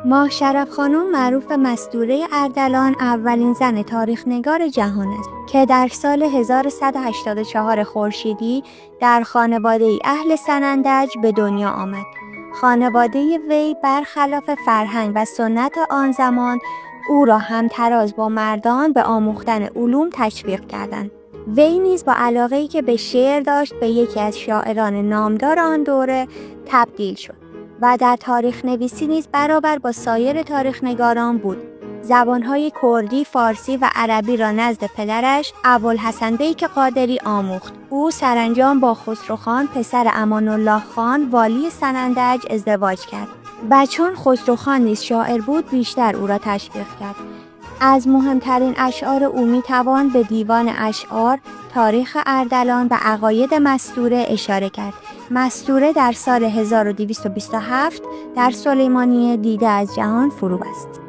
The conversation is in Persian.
ماه شرف خانم معروف به مستوره اردلان اولین زن تاریخ‌نگار جهان است که در سال 1184 خورشیدی در خانواده اهل سنندج به دنیا آمد. خانواده وی برخلاف فرهنگ و سنت آن زمان او را همتراز با مردان به آموختن علوم تشویق کردند. وی نیز با علاقه‌ای که به شعر داشت به یکی از شاعران نامدار آن دوره تبدیل شد و در تاریخ نویسی نیز برابر با سایر تاریخ‌نگاران بود. زبانهای کردی، فارسی و عربی را نزد پدرش ابوالحسن بیک قادری آموخت. او سرانجام با خسروخان پسر امان الله خان والی سنندج ازدواج کرد و چون خسروخان نیز شاعر بود بیشتر او را تشویق کرد. از مهمترین اشعار او میتوان به دیوان اشعار، تاریخ اردلان و عقاید مستوره اشاره کرد. مستوره در سال 1227 در سلیمانیه دیده از جهان فرو بست.